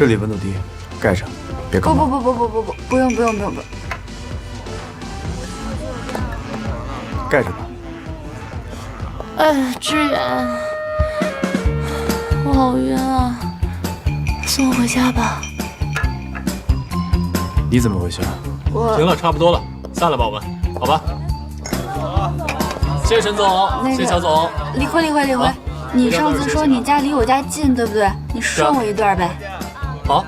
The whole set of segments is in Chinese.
这里温度低，盖上，别感冒。不用，盖着吧。哎，志远，我好晕啊，送我回家吧。你怎么回去啊？行了，差不多了，散了吧，我们，好吧？谢谢陈总，谢谢乔总。李辉，你上次说你家离我家近，对不对？你送我一段呗。好。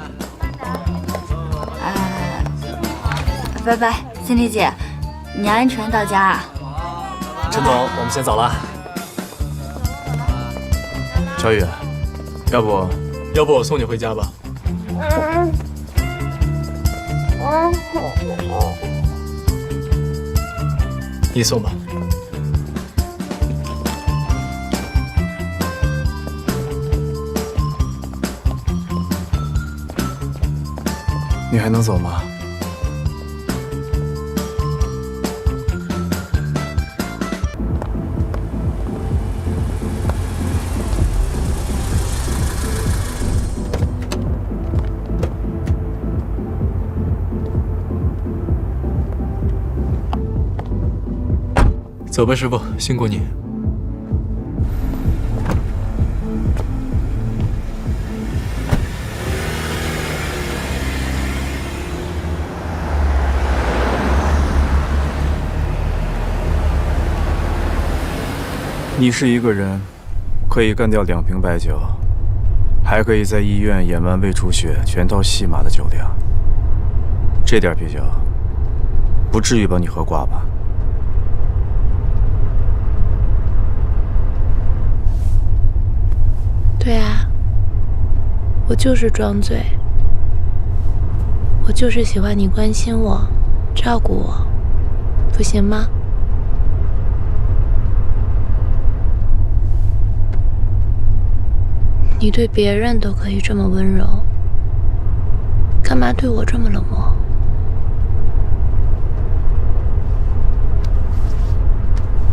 拜拜，心丽姐，你安全到家啊。陈总，我们先走了。小雨，要不我送你回家吧。你送吧。你还能走吗？走吧，师傅，辛苦你。你是一个人，可以干掉2瓶白酒，还可以在医院演完胃出血、全套戏码的酒量。这点啤酒，不至于把你喝挂吧？对啊，我就是装醉，我就是喜欢你关心我、照顾我，不行吗？你对别人都可以这么温柔，干嘛对我这么冷漠？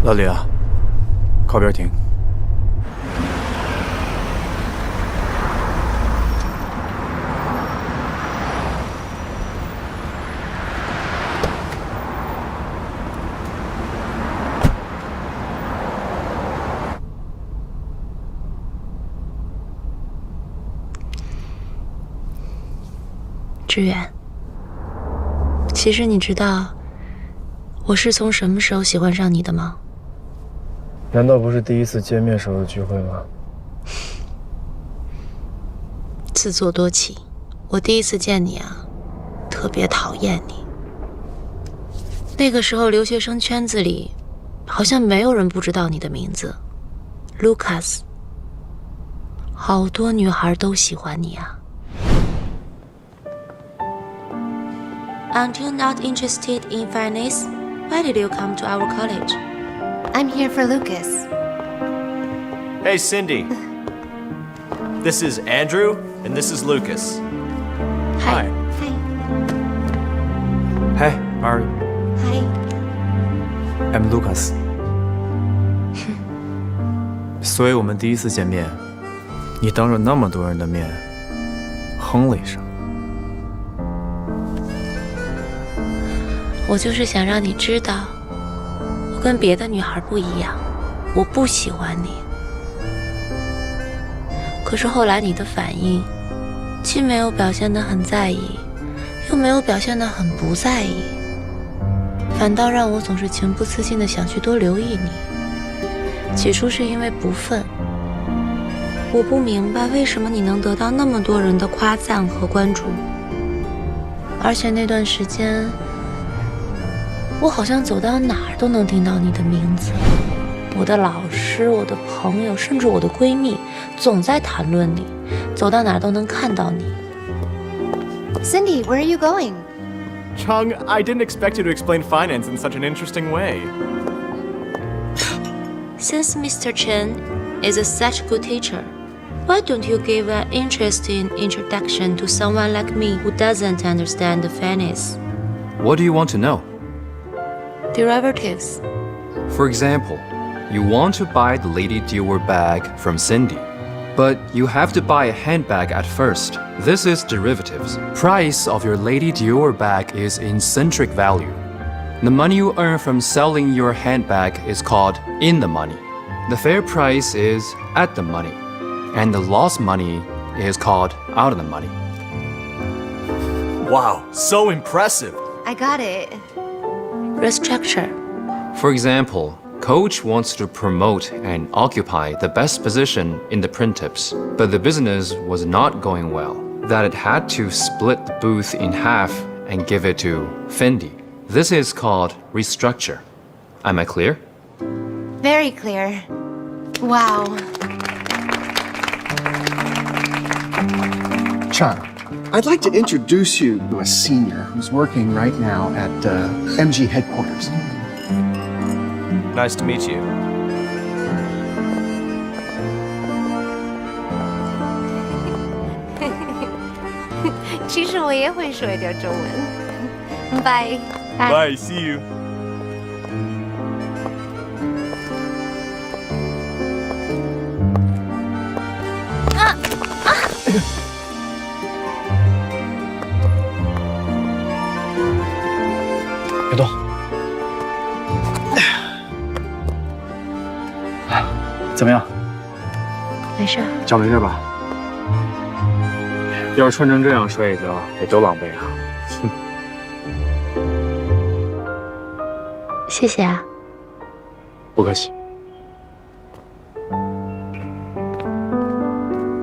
老李啊，靠边停。志远，其实你知道我是从什么时候喜欢上你的吗？难道不是第一次见面时候的聚会吗？自作多情。我第一次见你啊，特别讨厌你。那个时候留学生圈子里，好像没有人不知道你的名字 ，Lucas。好多女孩都喜欢你啊。Aren't you not interested in finance? Why did you come to our college? I'm here for Lucas. Hey, Cindy. This is Andrew, and this is Lucas. Hi. Hi. Hey, Ari. Hi. I'm Lucas. 所以我们第一次见面，你当着那么多人的面，哼了一声。我就是想让你知道，我跟别的女孩不一样，我不喜欢你。可是后来你的反应，既没有表现得很在意，又没有表现得很不在意，反倒让我总是情不自禁地想去多留意你。起初是因为不忿，我不明白为什么你能得到那么多人的夸赞和关注，而且那段时间我好像走到哪儿都能听到你的名字，我的老师、我的朋友，甚至我的闺蜜，总在谈论你，走到哪儿都能看到你。Cindy, where are you going? Chung, I didn't expect you to explain finance in such an interesting way. Since Mr. Chen is such a good teacher, why don't you give an interesting introduction to someone like me who doesn't understand the finance? What do you want to know? Derivatives. For example, you want to buy the Lady Dior bag from Cindy. But you have to buy a handbag at first. This is derivatives. Price of your Lady Dior bag is intrinsic value. The money you earn from selling your handbag is called in the money. The fair price is at the money. And the lost money is called out of the money. Wow, so impressive. I got it. Restructure. For example, Coach wants to promote and occupy the best position in the print tips, but the business was not going well, that it had to split the booth in half and give it to Fendi. This is called restructure. Am I clear? Very clear. Wow. Chan, I'd like to introduce you to a senior who's working right now at MG headquarters. Nice to meet you. 其实我也会说一点中文。Bye. Bye, see you. 别动。怎么样？没事儿。脚没事吧？要是穿成这样摔一跤，得多狼狈啊！谢谢啊。不客气。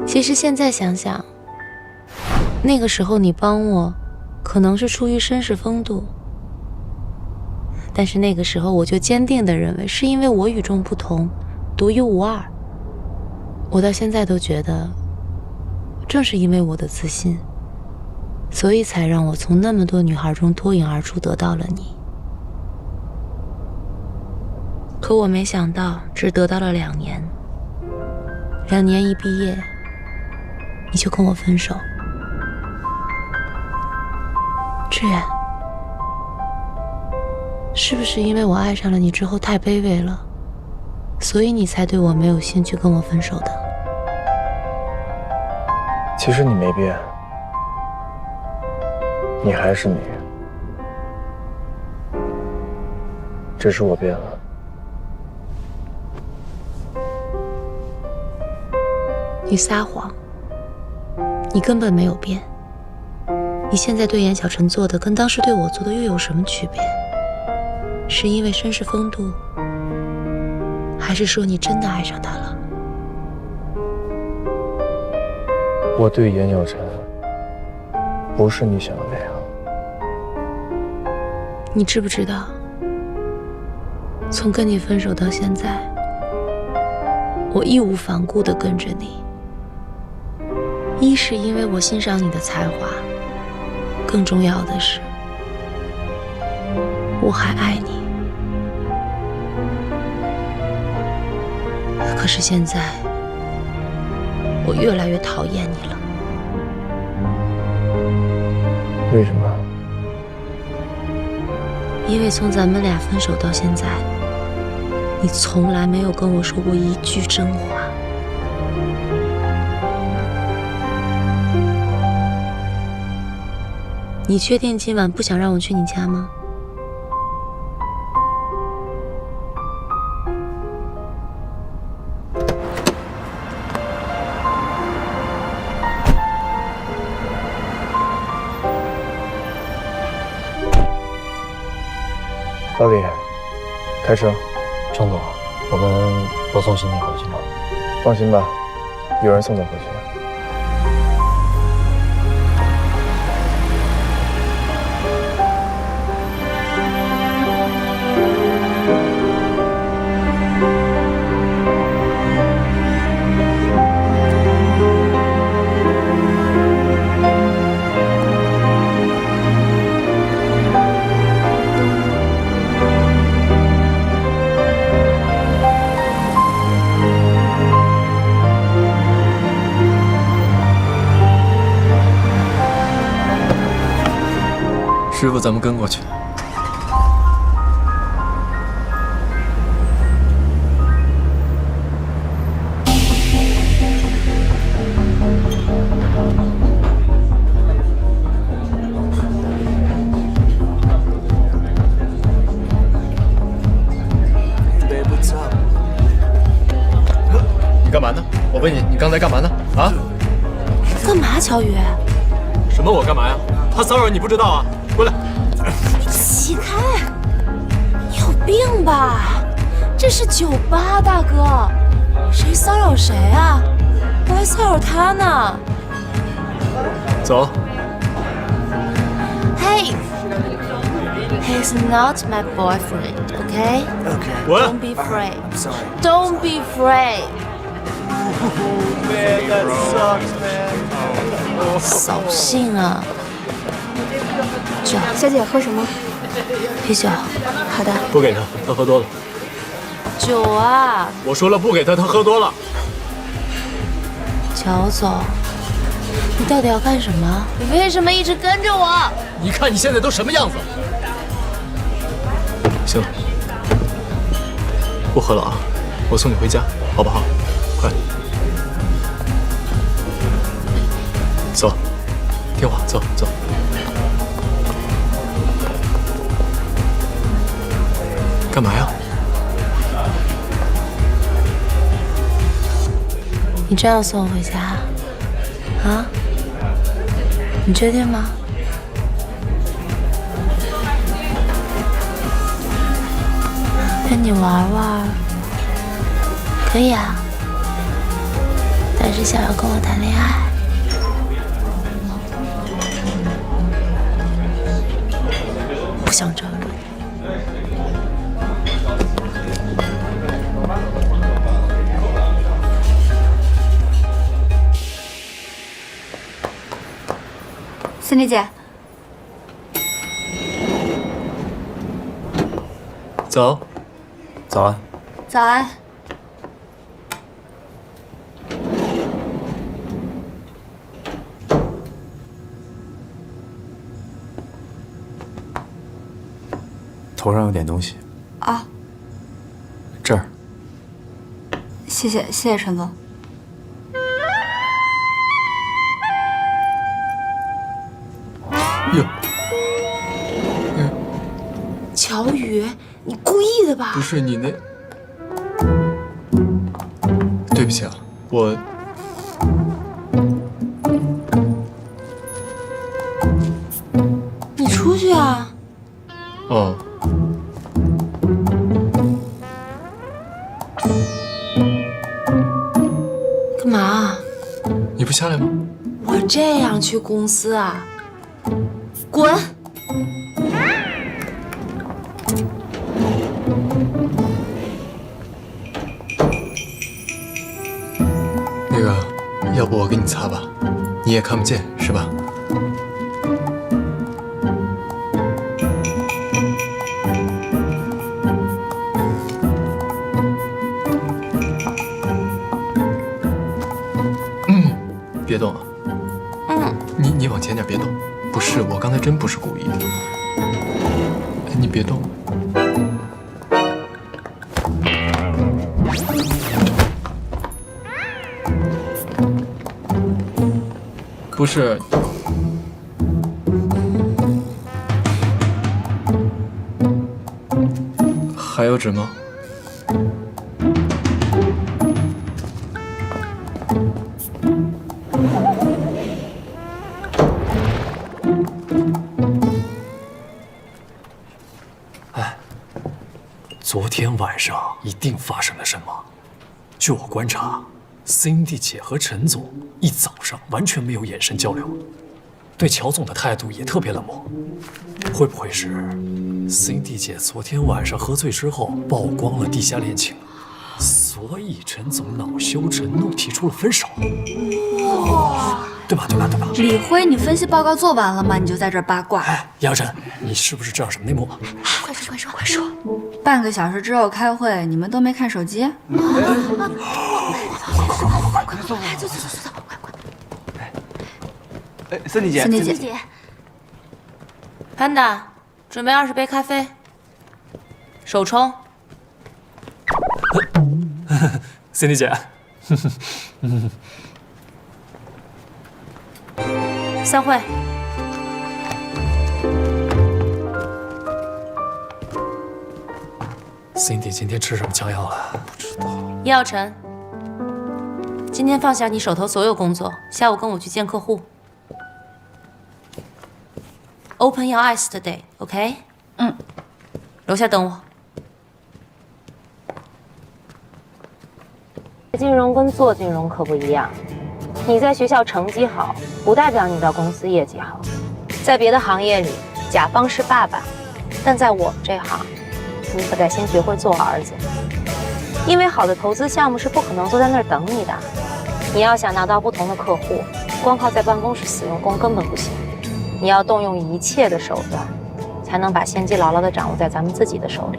其实现在想想，那个时候你帮我，可能是出于绅士风度，但是那个时候我就坚定地认为，是因为我与众不同，独一无二。我到现在都觉得，正是因为我的自信，所以才让我从那么多女孩中脱颖而出，得到了你。可我没想到，只得到了2年，2年一毕业，你就跟我分手。志远，是不是因为我爱上了你之后太卑微了，所以你才对我没有兴趣跟我分手的？其实你没变，你还是你，只是我变了。你撒谎，你根本没有变。你现在对严小晨做的跟当时对我做的又有什么区别？是因为绅士风度，还是说你真的爱上他了？我对严小晨不是你想的那样。你知不知道，从跟你分手到现在，我义无反顾地跟着你。一是因为我欣赏你的才华，更重要的是，我还爱你。可是现在，我越来越讨厌你了。为什么？因为从咱们俩分手到现在，你从来没有跟我说过一句真话。你确定今晚不想让我去你家吗？老李，开车。张总，我们不送新米回去吗？放心吧，有人送他回去。师傅，咱们跟过去。我问你，你刚才干嘛呢？啊？干嘛，乔宇？什么我干嘛呀？他骚扰你不知道啊？过来。起开！你有病吧？这是酒吧，大哥，谁骚扰谁啊？我还骚扰他呢。走。Hey, he's not my boyfriend, okay? Okay. What? Don't be afraid. I'm sorry. Don't be afraid. Man, that sucks, man. 扫兴啊！酒，小姐喝什么？啤酒。好的。不给他，他喝多了。酒啊！我说了不给他，他喝多了。乔总，你到底要干什么？你为什么一直跟着我？你看你现在都什么样子？行了，不喝了啊，我送你回家，好不好？快，走，听话，走走。干嘛呀？你真要送我回家？啊？你确定吗？跟你玩玩，可以啊。但是想要跟我谈恋爱，不想招惹你。森迪姐，走。早安。早安。头上有点东西。啊，这儿。谢谢陈总。哟，乔宇，你故意的吧？不是你那，对不起啊，我你出去啊！哦，干嘛？你不下来吗？我这样去公司啊？滚！那个，要不我给你擦吧，你也看不见是吧？别动啊！你往前点，别动。不是，我刚才真不是故意的。哎，你别动。不是。还有纸吗？昨天晚上一定发生了什么？据我观察，Cindy 姐和陈总一早上完全没有眼神交流，对乔总的态度也特别冷漠。会不会是 Cindy 姐昨天晚上喝醉之后曝光了地下恋情，所以陈总恼羞成怒提出了分手？对吧？李辉，你分析报告做完了吗？你就在这儿八卦。杨晨，你是不是知道什么内幕？快说！半个小时之后开会，你们都没看手机？快走！哎，森迪姐，森迪姐，潘达，准备20杯咖啡，手冲。Cindy 姐，散会。Cindy 今天吃什么枪药了？不知道。叶耀晨，今天放下你手头所有工作，下午跟我去见客户。Open your eyes today, OK？ 楼下等我。金融跟做金融可不一样，你在学校成绩好，不代表你到公司业绩好。在别的行业里，甲方是爸爸，但在我们这行，你可得先学会做儿子。因为好的投资项目是不可能坐在那儿等你的，你要想拿到不同的客户，光靠在办公室死用功根本不行。你要动用一切的手段，才能把先机牢牢地掌握在咱们自己的手里。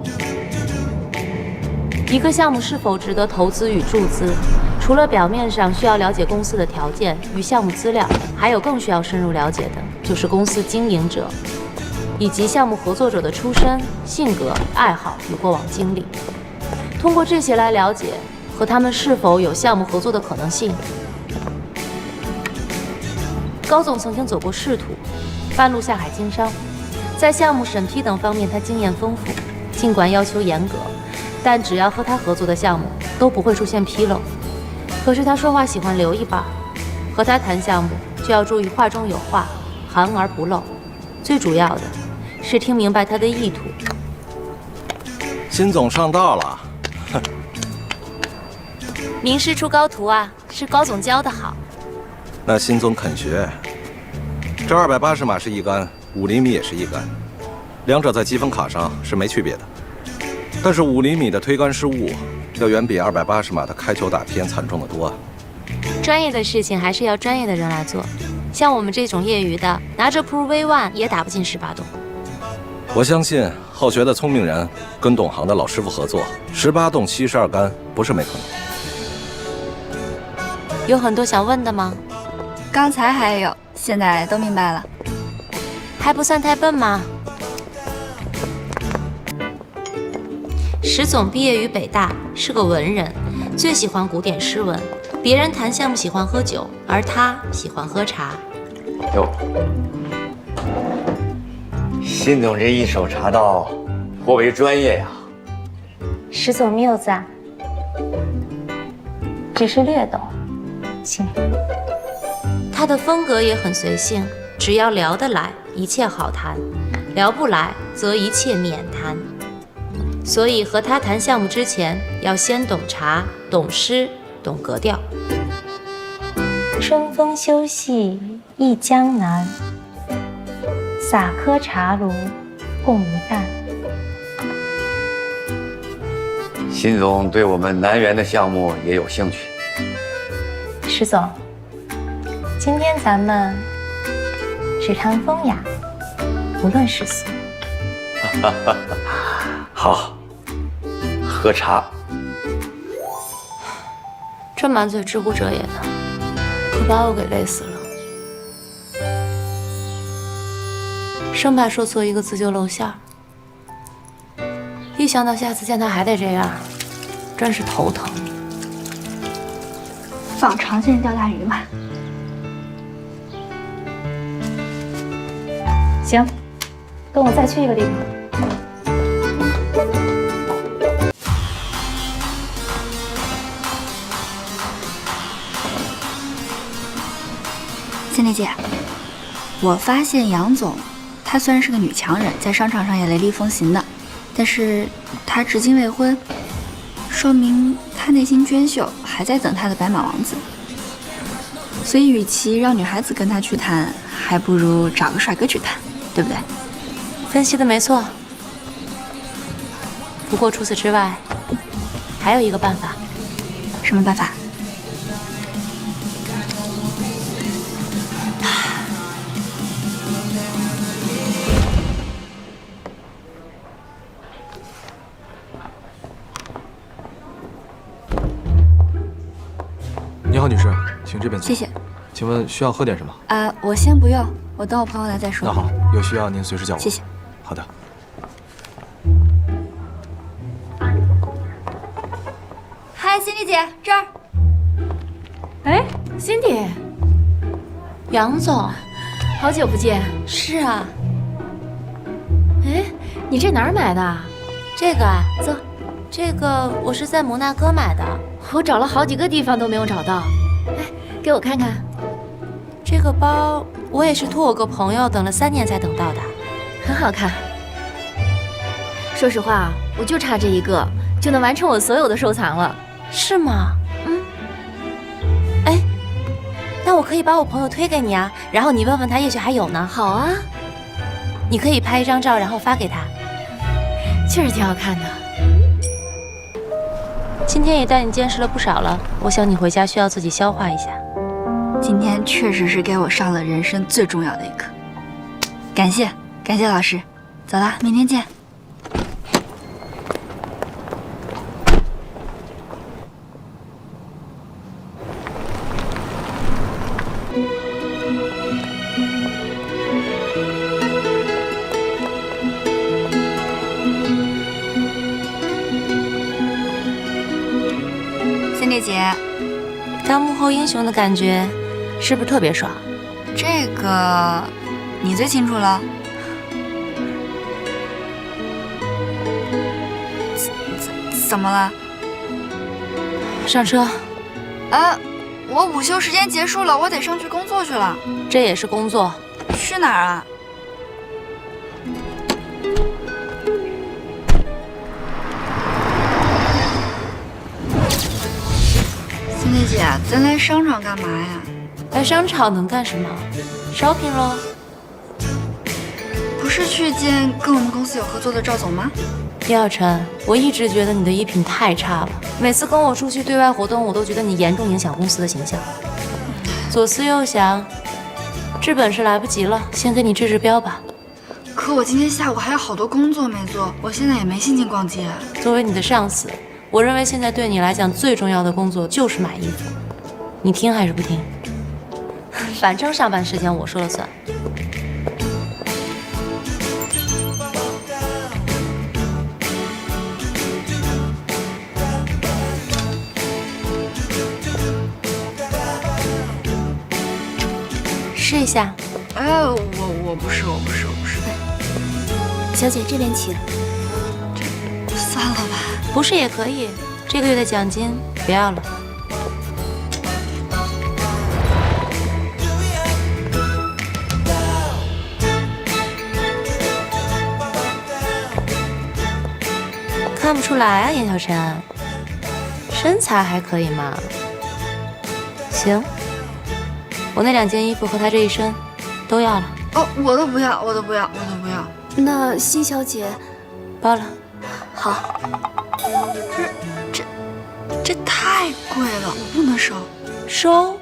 一个项目是否值得投资与注资，除了表面上需要了解公司的条件与项目资料，还有更需要深入了解的，就是公司经营者以及项目合作者的出身、性格、爱好与过往经历。通过这些来了解和他们是否有项目合作的可能性。高总曾经走过仕途，半路下海经商，在项目审批等方面他经验丰富，尽管要求严格，但只要和他合作的项目都不会出现纰漏。可是他说话喜欢留一半，和他谈项目就要注意话中有话，含而不露。最主要的是听明白他的意图。辛总上道了。名师出高徒啊，是高总教的好。那辛总肯学。这280码是一杆，5厘米也是一杆，两者在积分卡上是没区别的。但是5厘米的推杆失误，要远比280码的开球打偏惨重得多。专业的事情还是要专业的人来做，像我们这种业余的，拿着 Pro V1 也打不进18洞。我相信好学的聪明人跟懂行的老师傅合作，18洞72杆不是没可能。有很多想问的吗？刚才还有，现在都明白了。还不算太笨吗？石总毕业于北大，是个文人，最喜欢古典诗文。别人谈项目喜欢喝酒，而他喜欢喝茶。哟，辛总这一手茶道颇为专业呀。石总谬赞，只是略懂，请。他的风格也很随性，只要聊得来，一切好谈；聊不来，则一切免谈。所以和他谈项目之前，要先懂茶、懂诗、懂格调。春风休憩忆江南，撒颗茶炉共一担。辛总对我们南园的项目也有兴趣。石总，今天咱们只谈风雅，不论世俗。好，喝茶。这满嘴知乎者也的，可把我给累死了。生怕说错一个字就露馅儿。一想到下次见他还得这样，真是头疼。放长线钓大鱼嘛。行，跟我再去一个地方。心丽姐，我发现杨总，她虽然是个女强人，在商场上也雷厉风行的，但是她至今未婚，说明她内心娟秀，还在等她的白马王子。所以，与其让女孩子跟她去谈，还不如找个帅哥去谈，对不对？分析的没错。不过除此之外，还有一个办法。什么办法？你好，女士，请这边坐。谢谢。请问需要喝点什么？我先不用，我等我朋友来再说。那好，有需要您随时叫我。谢谢。好的。嗨，辛丽姐，这儿。哎，Cindy，杨总，好久不见。是啊。哎，你这哪儿买的？这个啊，坐。这个我是在摩纳哥买的，我找了好几个地方都没有找到。给我看看。这个包我也是托我个朋友等了3年才等到的，很好看。说实话，我就差这一个，就能完成我所有的收藏了。是吗？嗯。哎，那我可以把我朋友推给你啊，然后你问问他，也许还有呢。好啊，你可以拍一张照，然后发给他。确实挺好看的。今天也带你见识了不少了，我想你回家需要自己消化一下。今天确实是给我上了人生最重要的一课，感谢老师，走了，明天见。Cindy 姐，当幕后英雄的感觉是不是特别爽？这个你最清楚了。怎么了？上车。我午休时间结束了，我得上去工作去了。这也是工作。去哪儿啊？Cindy 姐，咱来商场干嘛呀？来商场能干什么 ？shopping 咯。不是去见跟我们公司有合作的赵总吗？叶晓晨，我一直觉得你的衣品太差了，每次跟我出去对外活动，我都觉得你严重影响公司的形象。左思右想，治本是来不及了，先给你治标吧。可我今天下午还有好多工作没做，我现在也没心情逛街。作为你的上司，我认为现在对你来讲最重要的工作就是买衣服，你听还是不听？反正上班时间我说了算。试一下。我不是。小姐这边请。算了吧。不是也可以，这个月的奖金不要了。看不出来啊，严小晨，身材还可以嘛。行，我那2件衣服和他这一身都要了。哦，我都不要。那辛小姐，包了。好。这太贵了，我不能收。收？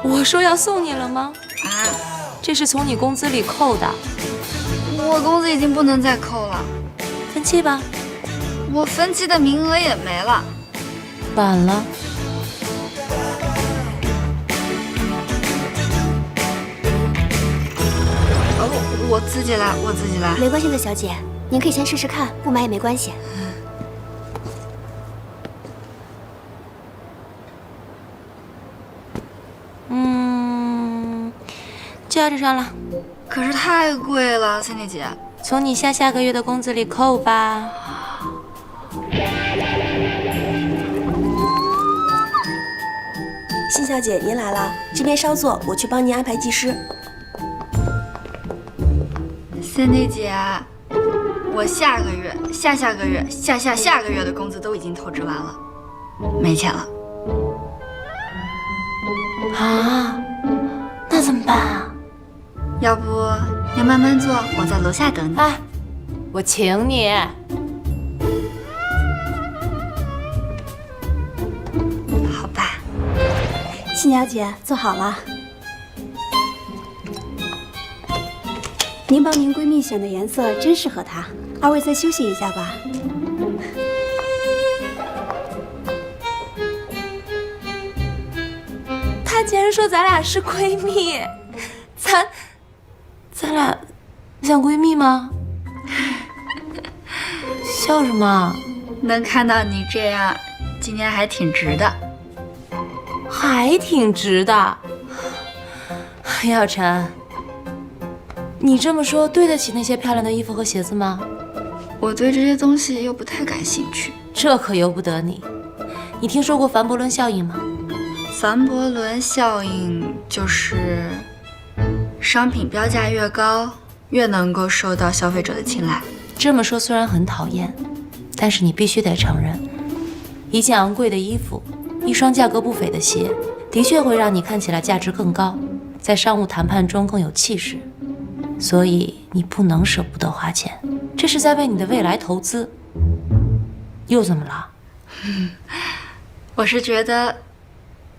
我说要送你了吗？啊？这是从你工资里扣的。我工资已经不能再扣了。分期吧。我分期的名额也没了。晚了。我自己来。没关系的，小姐，您可以先试试看，不买也没关系。就要这双了。可是太贵了，Cindy 姐。从你下个月的工资里扣吧。辛小姐，您来了，这边稍坐，我去帮您安排技师。Cindy 姐，我下个月、下个月、下个月的工资都已经透支完了，没钱了。啊？那怎么办啊？要不您慢慢坐，我在楼下等你。哎，我请你。好吧。辛小姐，坐好了。您帮您闺蜜选的颜色真适合她，二位再休息一下吧。她竟然说咱俩是闺蜜，咱俩像闺蜜吗？笑什么？能看到你这样，今天还挺值的。还挺值的。叶小晨，你这么说对得起那些漂亮的衣服和鞋子吗？我对这些东西又不太感兴趣。这可由不得你。你听说过凡伯伦效应吗？凡伯伦效应就是商品标价越高，越能够受到消费者的青睐。这么说虽然很讨厌，但是你必须得承认，一件昂贵的衣服，一双价格不菲的鞋，的确会让你看起来价值更高，在商务谈判中更有气势。所以你不能舍不得花钱，这是在为你的未来投资。又怎么了？我是觉得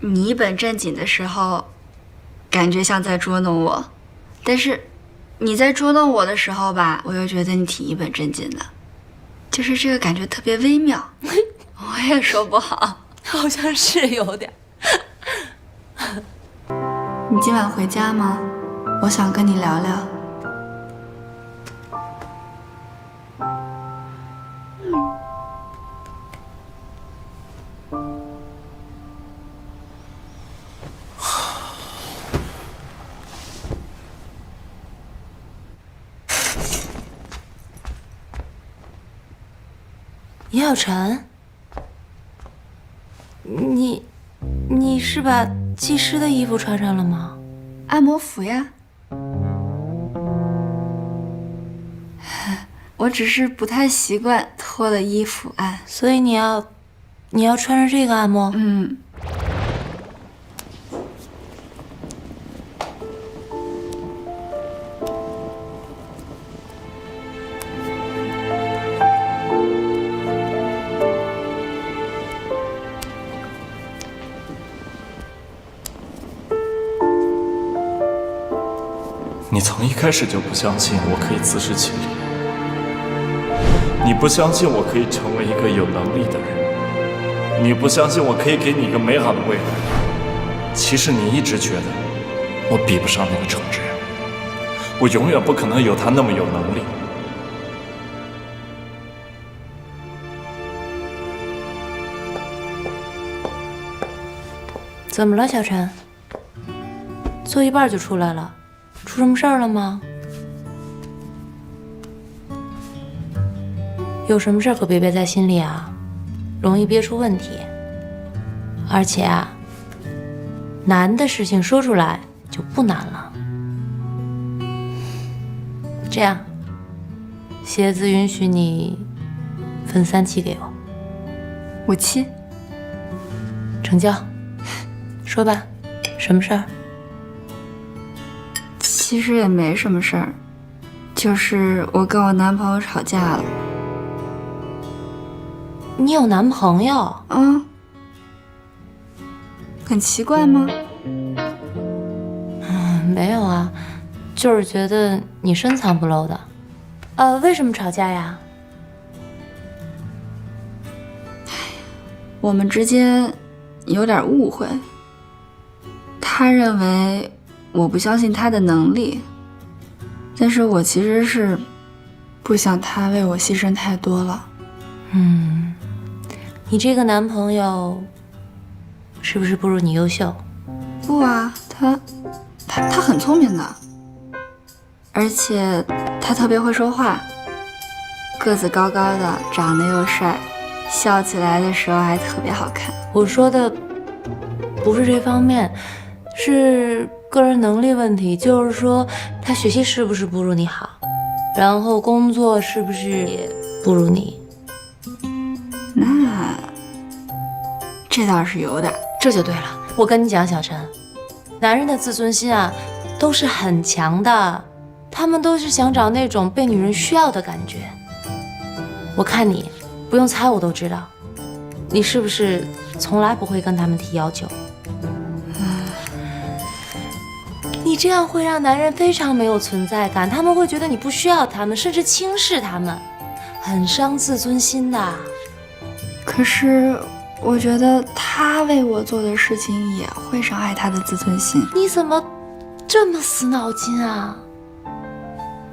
你一本正经的时候，感觉像在捉弄我，但是你在捉弄我的时候吧，我又觉得你挺一本正经的，就是这个感觉特别微妙。我也说不好，好像是有点。你今晚回家吗？我想跟你聊聊。严小晨，你是把技师的衣服穿上了吗？按摩服呀。我只是不太习惯脱了衣服按，所以你要穿着这个按摩？嗯。你从一开始就不相信我可以自食其力，你不相信我可以成为一个有能力的人，你不相信我可以给你一个美好的未来。其实你一直觉得我比不上那个程之人，我永远不可能有他那么有能力。怎么了，小陈？做一半就出来了，出什么事儿了吗？有什么事儿可别憋在心里啊，容易憋出问题。而且啊，难的事情说出来就不难了。这样，鞋子允许你分3期给我。5期，成交。说吧，什么事儿？其实也没什么事儿，就是我跟我男朋友吵架了。你有男朋友？嗯，很奇怪吗？没有啊，就是觉得你深藏不露的。为什么吵架呀？我们之间有点误会。他认为我不相信他的能力，但是我其实是不想他为我牺牲太多了。你这个男朋友是不是不如你优秀？不啊，他很聪明的，而且他特别会说话，个子高高的，长得又帅，笑起来的时候还特别好看。我说的不是这方面，是个人能力问题，就是说他学习是不是不如你好，然后工作是不是也不如你？那这倒是有点。这就对了，我跟你讲，小陈，男人的自尊心啊都是很强的，他们都是想找那种被女人需要的感觉。我看你不用猜我都知道，你是不是从来不会跟他们提要求？你这样会让男人非常没有存在感，他们会觉得你不需要他们，甚至轻视他们，很伤自尊心的。可是我觉得他为我做的事情也会伤害他的自尊心。你怎么这么死脑筋啊？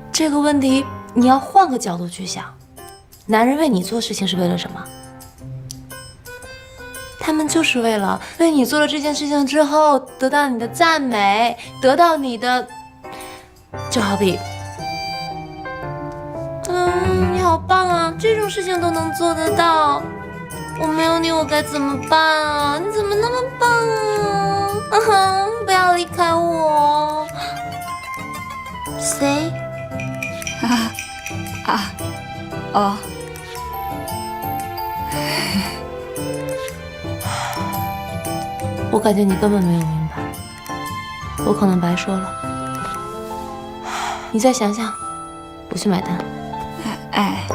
这个问题你要换个角度去想，男人为你做事情是为了什么？他们就是为了为你做了这件事情之后得到你的赞美，得到你的，就好比你好棒啊，这种事情都能做得到，我没有你，我该怎么办啊？你怎么那么棒啊？不要离开我。谁？哦。我感觉你根本没有明白，我可能白说了。你再想想，我去买单。哎。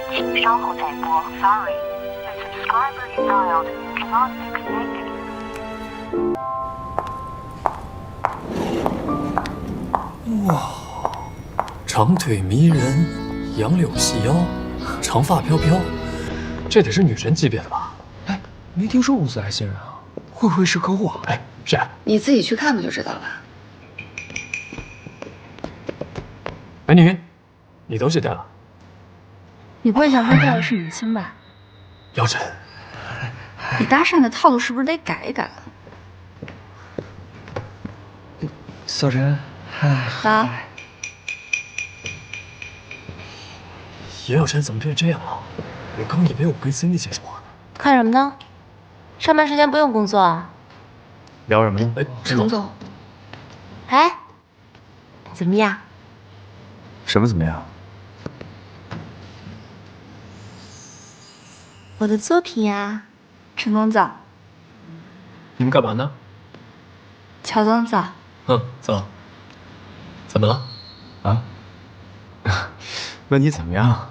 请稍后再拨。Sorry, the subscriber you dialed cannot be connected. 哇，长腿迷人，杨柳细腰，长发飘飘，这得是女神级别的吧？哎，没听说公司来新人啊，会不会是客户啊？哎，是。你自己去看不就知道了。美女，你东西带了。你不会想说带的是明星吧？姚晨，你搭讪的套路是不是得改一改？小陈，啊？严小晨怎么变这样了？我刚以为我跟 Cindy 姐说话呢。看什么呢？上班时间不用工作啊。聊什么呢？哎，陈总。哎，怎么样？什么怎么样？我的作品呀，陈总早。你们干嘛呢？乔总早。早。怎么了？啊？问你怎么样？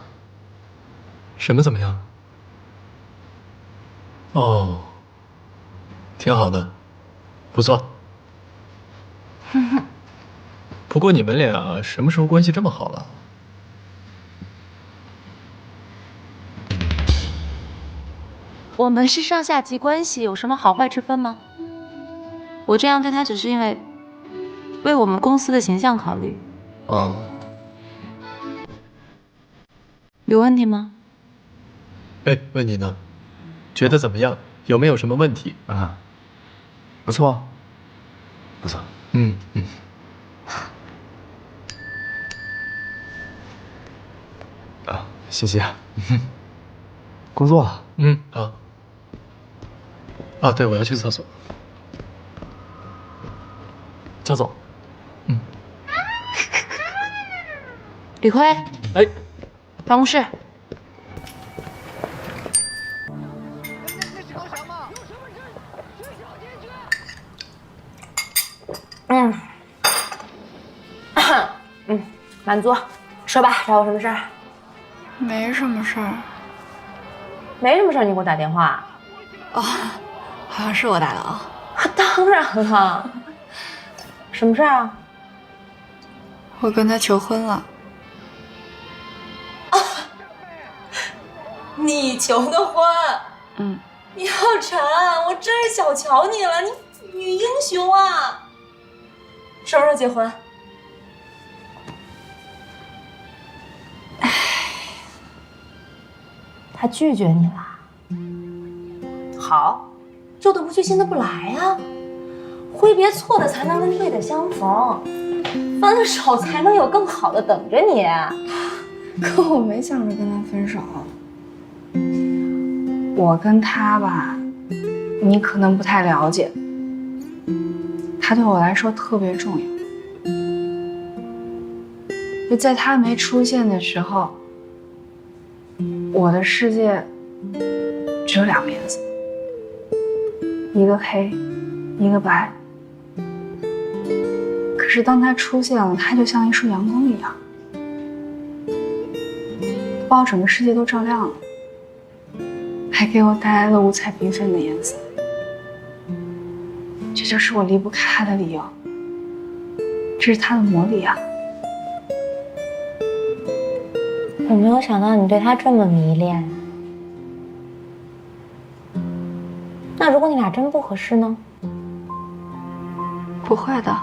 什么怎么样？哦，挺好的，不错。不过你们俩什么时候关系这么好了？我们是上下级关系，有什么好坏之分吗？我这样对他只是因为我们公司的形象考虑。哦，有问题吗？哎，问你呢，觉得怎么样？有没有什么问题啊？不错，不错。啊，谢谢。工作了。对，我要去厕所。焦总。李逵。哎。办公室。满足。说吧，找我什么事儿？没什么事儿。没什么事儿，你给我打电话。哦，好像是我打的啊。当然了。什么事儿啊？我跟他求婚了。你求的婚？姚晨，我真是小瞧你了，你女英雄啊！什么时候结婚？他拒绝你了。好，旧的不去，新的不来呀。挥别错的，才能跟对的相逢。分手才能有更好的等着你。可我没想着跟他分手。我跟他吧，你可能不太了解，他对我来说特别重要。就在他没出现的时候，我的世界只有2个颜色，一个黑，一个白。可是当他出现了，他就像一束阳光一样，把我整个世界都照亮了，还给我带来了五彩缤纷的颜色。这就是我离不开他的理由，这是他的魔力啊！我没有想到你对他这么迷恋。那如果你俩真不合适呢？不会的。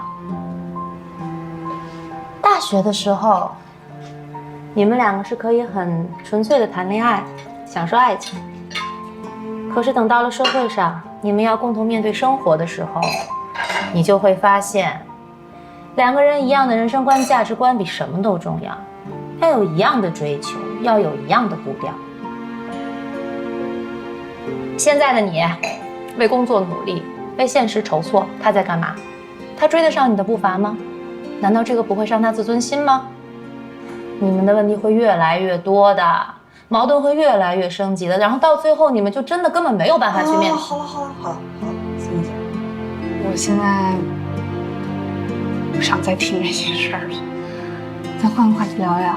大学的时候，你们两个是可以很纯粹的谈恋爱，享受爱情。可是等到了社会上，你们要共同面对生活的时候，你就会发现，两个人一样的人生观、价值观比什么都重要。要有一样的追求，要有一样的步调。现在的你，为工作努力，为现实筹措，他在干嘛？他追得上你的步伐吗？难道这个不会伤他自尊心吗？你们的问题会越来越多的，矛盾会越来越升级的，然后到最后你们就真的根本没有办法去面对。好了，孙姐，我现在不想再听这些事儿了，咱换个话题聊聊。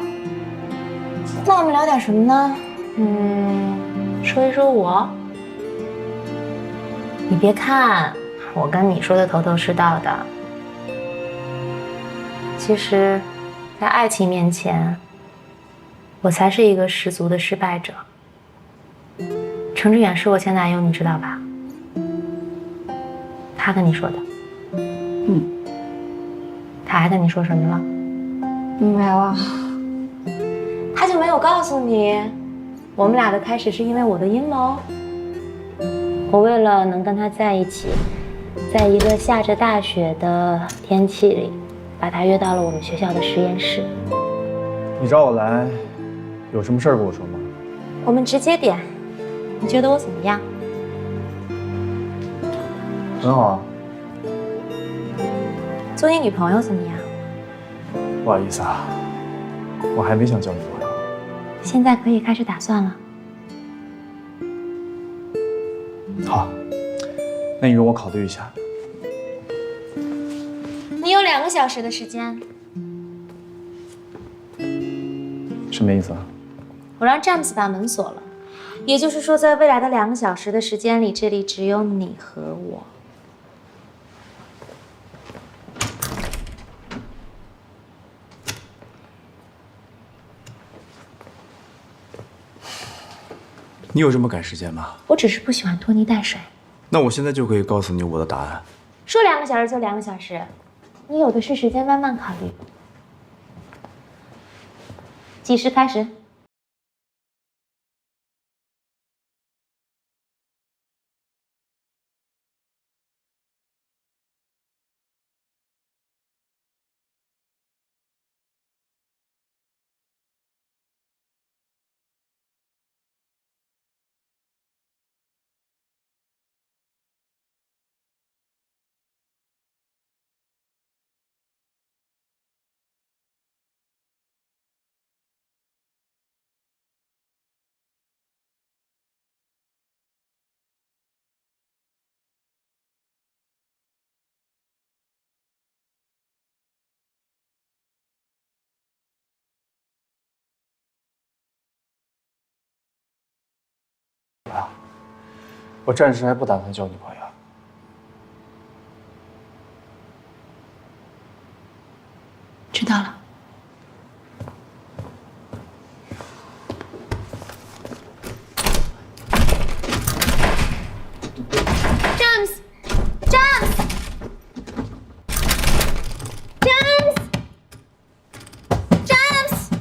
那我们聊点什么呢？说一说我。你别看我跟你说的头头是道的，其实，在爱情面前，我才是一个十足的失败者。程志远是我前男友，你知道吧？他跟你说的。他还跟你说什么了？没了。他就没有告诉你，我们俩的开始是因为我的阴谋。我为了能跟他在一起，在一个下着大雪的天气里，把他约到了我们学校的实验室。你找我来，有什么事儿跟我说吗？我们直接点，你觉得我怎么样？很好啊。做你女朋友怎么样？不好意思啊，我还没想交女朋友。现在可以开始打算了。好，那你容我考虑一下。你有2个小时的时间。什么意思啊？我让詹姆斯把门锁了，也就是说，在未来的2个小时的时间里，这里只有你和我。你有这么赶时间吗？我只是不喜欢拖泥带水。那我现在就可以告诉你我的答案。说2个小时就2个小时，你有的是时间慢慢考虑。计时开始。我暂时还不打算交女朋友。知道了。詹姆斯，詹姆斯，詹姆斯，詹姆斯。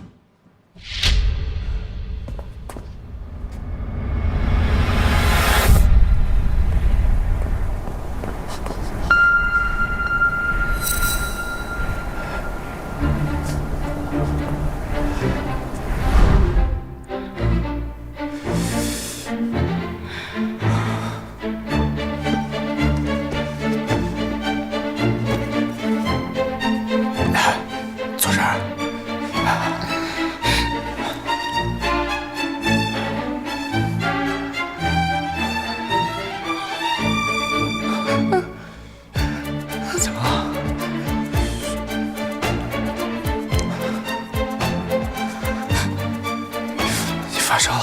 坐这儿。怎么了？你发烧了？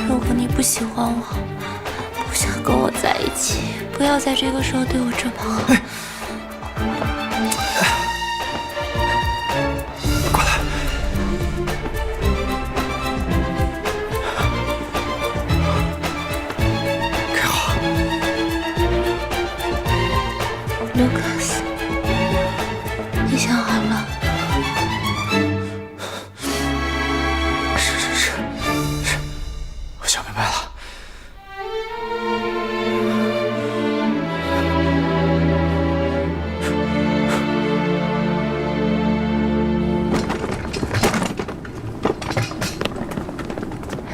如果你不喜欢我，不想跟我在一起，不不要在这个时候对我这么好。过来。给我。Lucas， 你想好了？是，我想明白了。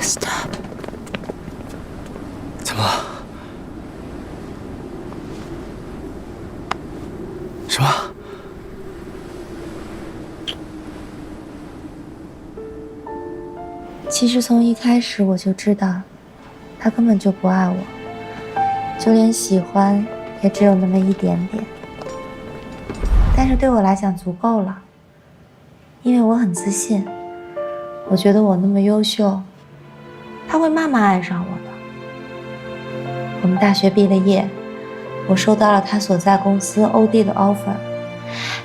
Stop。怎么了？什么？其实从一开始我就知道，他根本就不爱我，就连喜欢也只有那么一点点。但是对我来讲足够了，因为我很自信，我觉得我那么优秀，他会慢慢爱上我的。我们大学毕了业，我收到了他所在公司欧弟的 offer，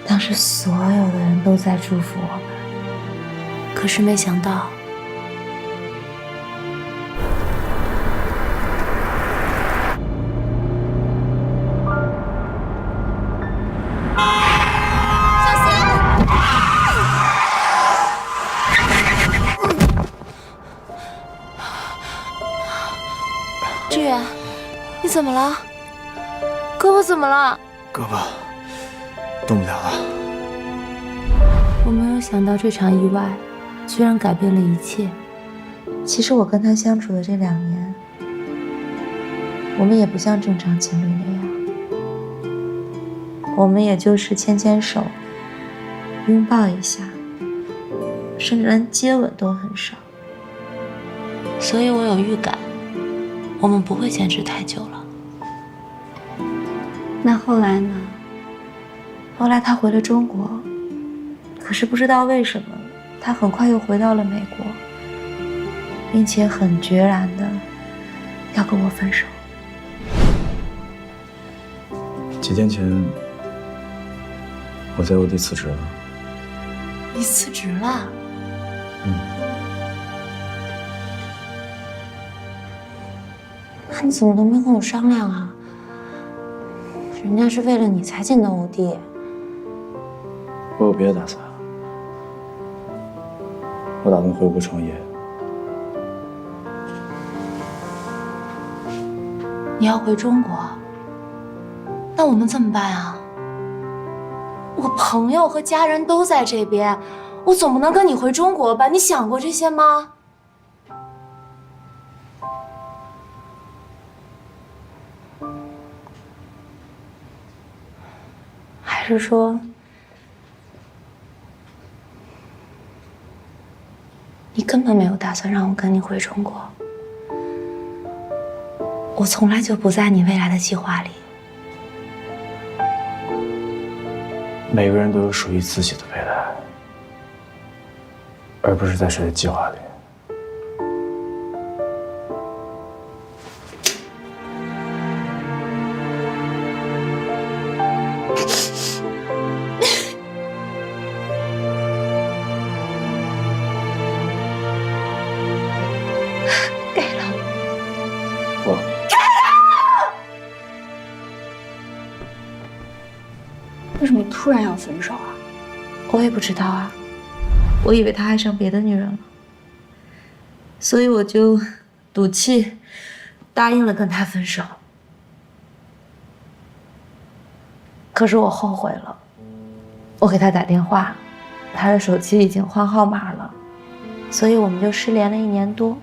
当时所有的人都在祝福我们，可是没想到。志远，你怎么了？胳膊怎么了？胳膊动不了了。我没有想到这场意外居然改变了一切。其实我跟他相处的这2年，我们也不像正常情侣那样，我们也就是牵牵手、拥抱一下，甚至连接吻都很少。所以我有预感，我们不会坚持太久了。那后来呢？后来他回了中国，可是不知道为什么，他很快又回到了美国，并且很决然的要跟我分手。几天前，我在欧弟辞职了。你辞职了？那你怎么都没跟我商量啊？人家是为了你才进的欧弟。我有别的打算，我打算回国创业。你要回中国？那我们怎么办啊？我朋友和家人都在这边，我总不能跟你回中国吧？你想过这些吗？还是说，你根本没有打算让我跟你回中国？我从来就不在你未来的计划里。每个人都有属于自己的未来，而不是在谁的计划里。给了。我。为什么突然要分手啊？我也不知道啊，我以为他爱上别的女人了，所以我就赌气答应了跟他分手。可是我后悔了，我给他打电话，他的手机已经换号码了，所以我们就失联了1年多。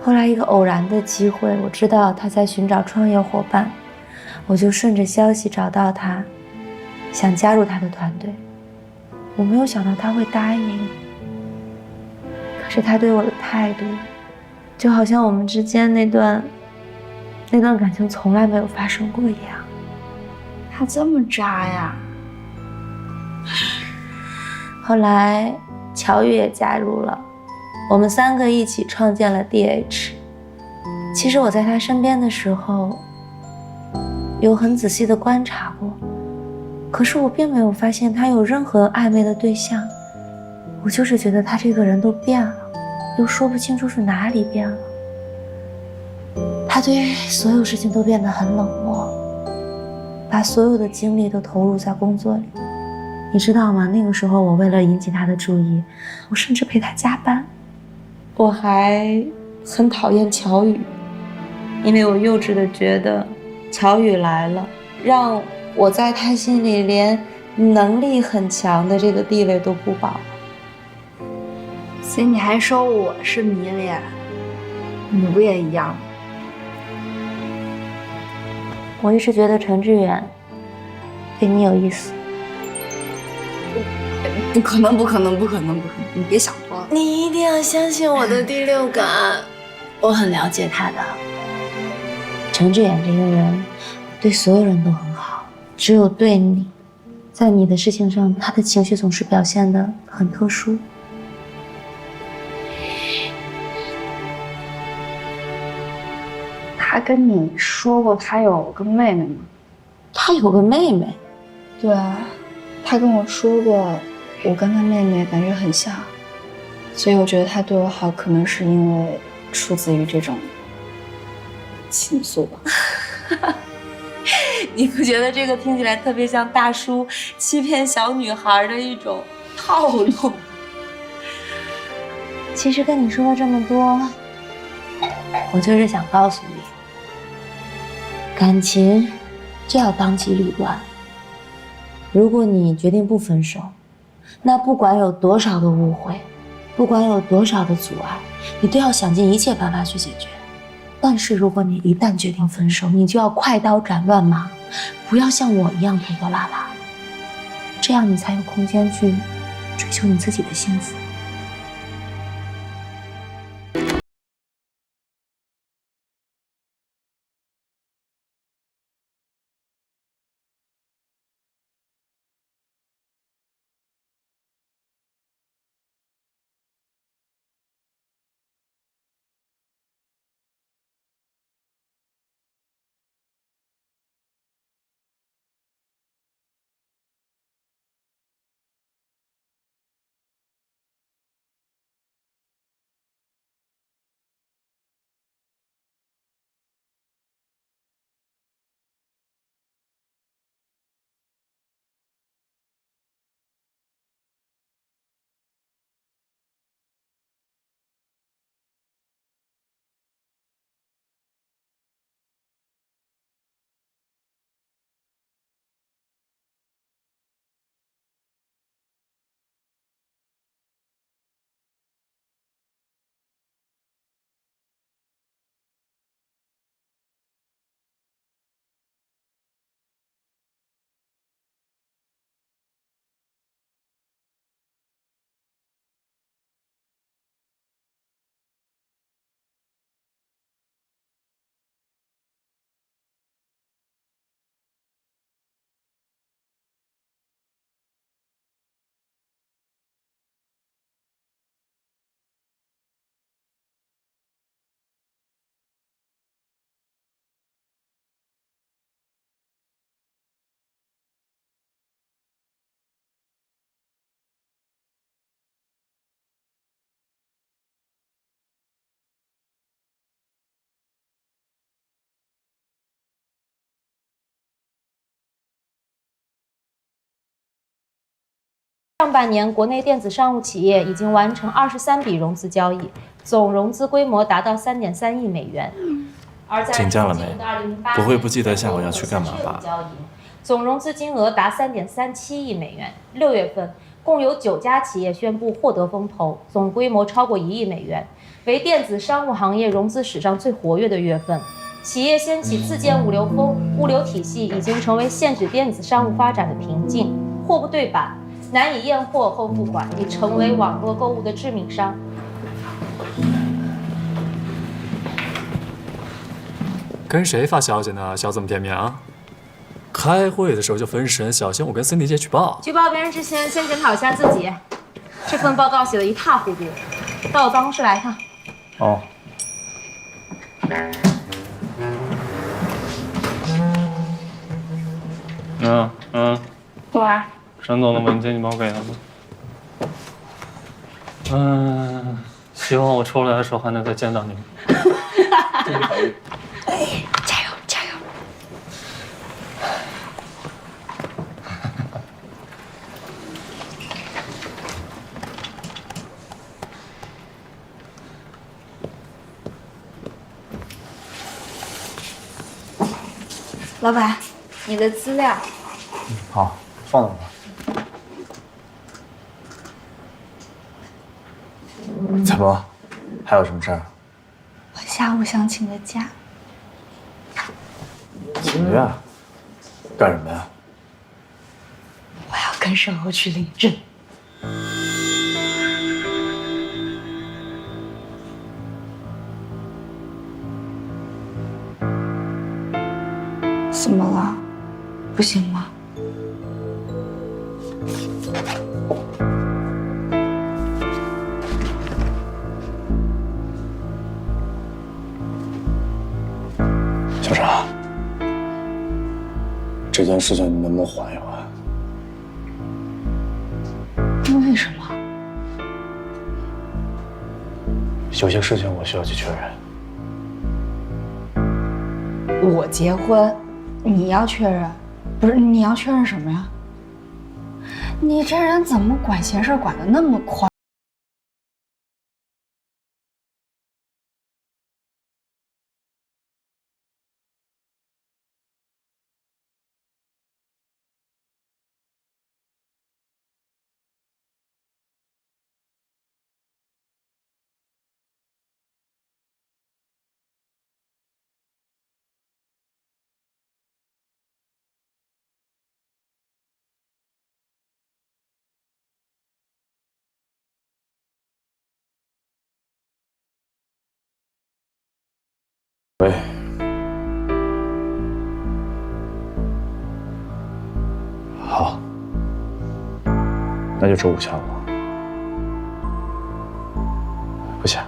后来一个偶然的机会，我知道他在寻找创业伙伴，我就顺着消息找到他，想加入他的团队。我没有想到他会答应，可是他对我的态度，就好像我们之间那段感情从来没有发生过一样。他这么渣呀？后来乔宇也加入了，我们3个一起创建了 DH。其实我在他身边的时候，有很仔细的观察过，可是我并没有发现他有任何暧昧的对象。我就是觉得他这个人都变了，又说不清楚是哪里变了。他对所有事情都变得很冷漠，把所有的精力都投入在工作里。你知道吗？那个时候我为了引起他的注意，我甚至陪他加班。我还很讨厌乔宇，因为我幼稚的觉得乔宇来了，让我在他心里连能力很强的这个地位都不保。所以你还说我是迷恋，你不也一样吗？我一直觉得陈志远对你有意思。不可能，不可能，不可能，不可能！你别想多了。你一定要相信我的第六感，我很了解他的。陈志远这个人对所有人都很好，只有对你，在你的事情上，他的情绪总是表现得很特殊。他跟你说过他有个妹妹吗？他有个妹妹？对啊，他跟我说过，我跟他妹妹感觉很像，所以我觉得他对我好，可能是因为出自于这种情愫吧。你不觉得这个听起来特别像大叔欺骗小女孩的一种套路？其实跟你说了这么多，我就是想告诉你，感情就要当机立断。如果你决定不分手，那不管有多少的误会，不管有多少的阻碍，你都要想尽一切办法去解决。但是如果你一旦决定分手，你就要快刀斩乱麻，不要像我一样拖拖拉拉，这样你才有空间去追求你自己的幸福。上半年，国内电子商务企业已经完成23笔融资交易，总融资规模达到3.3亿美元。而在请假了没？不会不记得下午要去干嘛吧？总融资金额达3.37亿美元。6月份，共有9家企业宣布获得风投，总规模超过1亿美元，为电子商务行业融资史上最活跃的月份。企业掀起自建物流风，物流体系已经成为限制电子商务发展的瓶颈，货不对版。难以验货后付款已成为网络购物的致命伤。跟谁发消息呢？小这么点名啊！开会的时候就分神，小心我跟森迪姐举报。举报别人之前，先检讨一下自己。这份报告写得一塌糊涂，到我办公室来一趟。哦。喂，沈总的文件你帮我给他吗？希望我出来的时候还能再见到你们。加油加油！老板，你的资料。好，放那吧。怎么？还有什么事儿？我下午想请个假。请假？干什么呀？我要跟沈欧去领证。怎么了？不行吗？小常，这件事情你能不能缓一缓？为什么？有些事情我需要去确认。我结婚，你要确认，不是你要确认什么呀？你这人怎么管闲事管得那么宽？喂，好，那就周五下午。不行，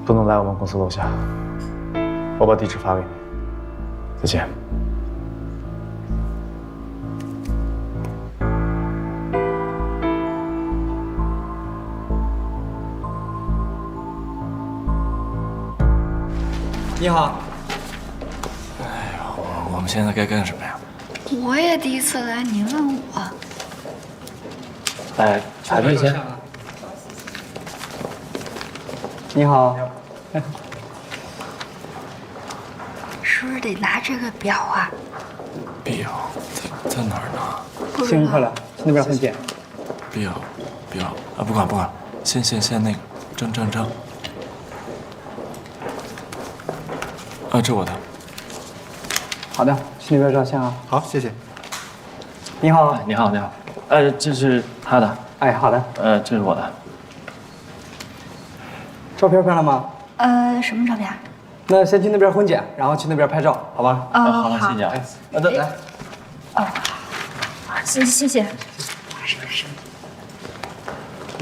不能来我们公司楼下，我把地址发给你。再见。你好。哎呀，我们现在该干什么呀？我也第一次来，你问我。来，排队先。你好。是不是得拿这个表啊？表在哪儿呢？幸运快乐，那边很简。表啊，不管，先那个证。啊，这我的。好的，去那边照相啊。好，谢谢。你好，你好。这是他的。哎，好的。这是我的。照片拍了吗？什么照片？那先去那边婚检，然后去那边拍照，好吗？好了，谢谢啊。来。谢谢。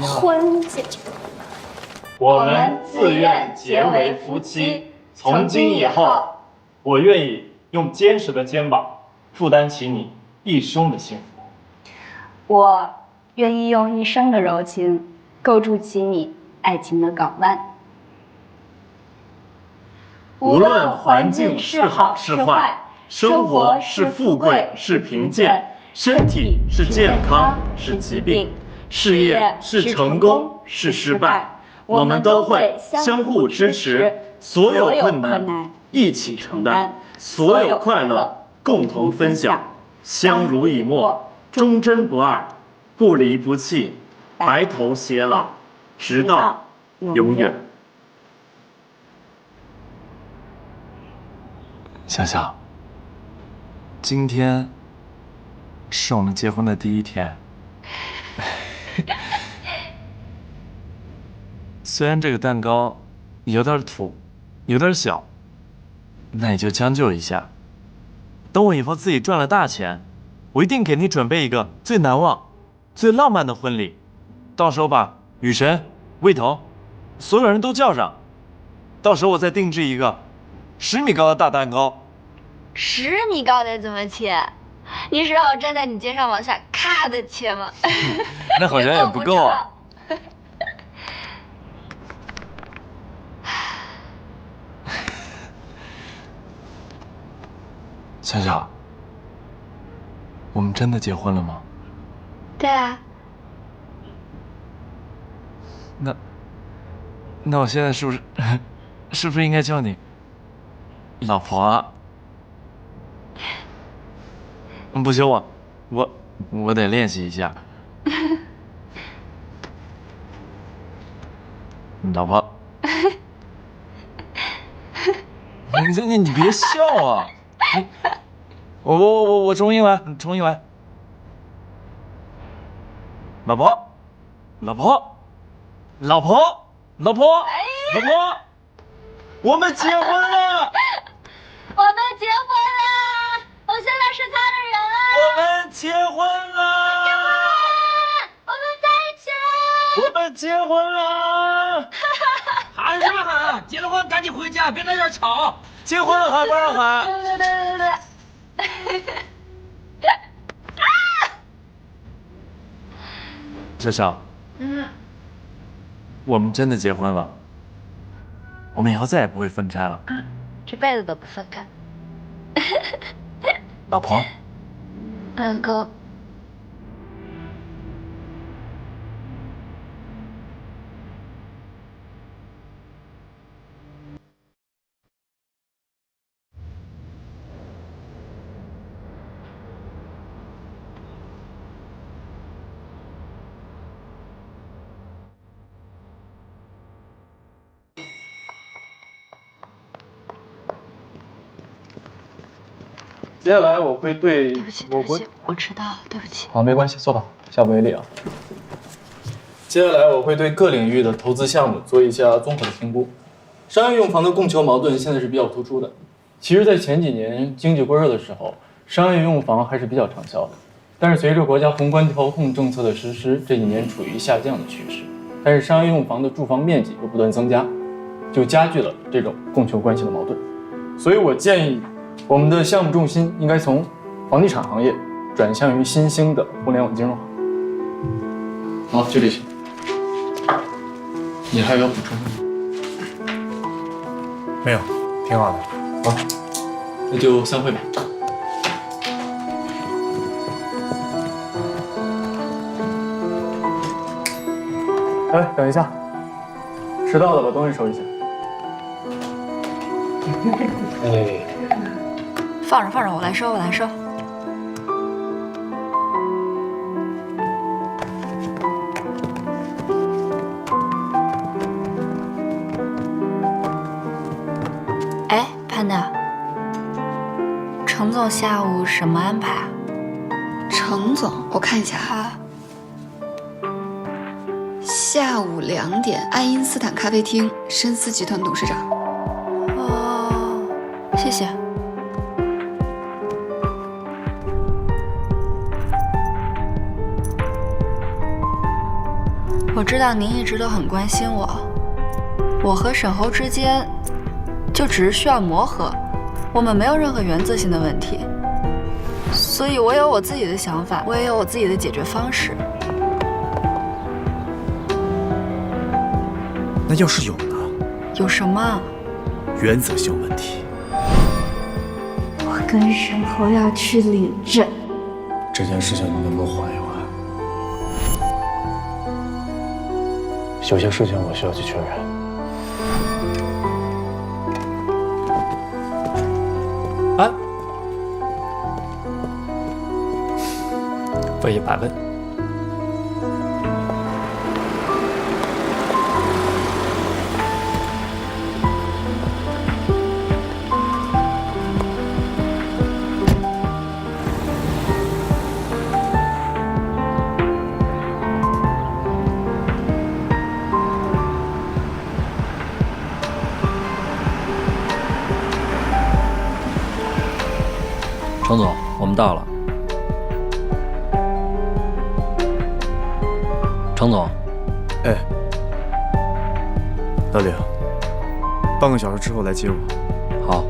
婚检。我们自愿结为夫妻。从今以后，我愿意用坚实的肩膀负担起你一生的幸福。我愿意用一生的柔情构筑起你爱情的港湾。无论环境是好是坏，生活是富贵是贫贱，身体是健康是疾病，事业是成功是失败，我们都会相互支持。所有困难一起承担，所有快乐共同分享，相濡以沫，忠贞不二，不离不弃，白头偕老，直到永远。想想，今天是我们结婚的第一天。虽然这个蛋糕有点土，有点小，那你就将就一下。等我以后自己赚了大钱，我一定给你准备一个最难忘、最浪漫的婚礼。到时候把雨神、魏彤，所有人都叫上。到时候我再定制一个10米高的大蛋糕。10米高得怎么切？你是让我站在你肩上往下咔的切吗？那好像也不够啊。夏夏，我们真的结婚了吗？对啊。那我现在是不是应该叫你老婆啊？不行，我得练习一下。老婆，你别笑啊！我重新来。老婆，我们结婚了！我们结婚了！我现在是他的人了！我们结婚了！结婚了！我们在一起了！我们结婚了！喊什么喊？结了婚赶紧回家，别在这儿吵！结婚了还不让喊？对。小小，我们真的结婚了，我们以后再也不会分开了。这辈子都不分开。老婆，哥。接下来我会对我迟到了，对不起。好，没关系，坐吧，下不为例啊。接下来我会对各领域的投资项目做一下综合的评估。商业用房的供求矛盾现在是比较突出的。其实，在前几年经济过热的时候，商业用房还是比较畅销的。但是随着国家宏观调控政策的实施，这几年处于下降的趋势。但是商业用房的住房面积又不断增加，就加剧了这种供求关系的矛盾。所以我建议，我们的项目重心应该从房地产行业转向于新兴的互联网金融行。好，就这些。你还有要补充的吗？没有，挺好的。好，那就散会吧。哎，等一下，迟到了，把东西收一下。哎，放着，我来收。哎，潘达，程总下午什么安排啊？程总，我看一下哈。下午2点，爱因斯坦咖啡厅，深思集团董事长。哦，谢谢。我知道您一直都很关心我，我和沈侯之间就只是需要磨合，我们没有任何原则性的问题，所以我有我自己的想法，我也有我自己的解决方式。那要是有呢？有什么？原则性问题。我跟沈侯要去领证，这件事情你能不能缓一缓？有些事情我需要去确认。啊？问也白问。程总，我们到了。程总，哎，老李，半个小时之后来接我。好。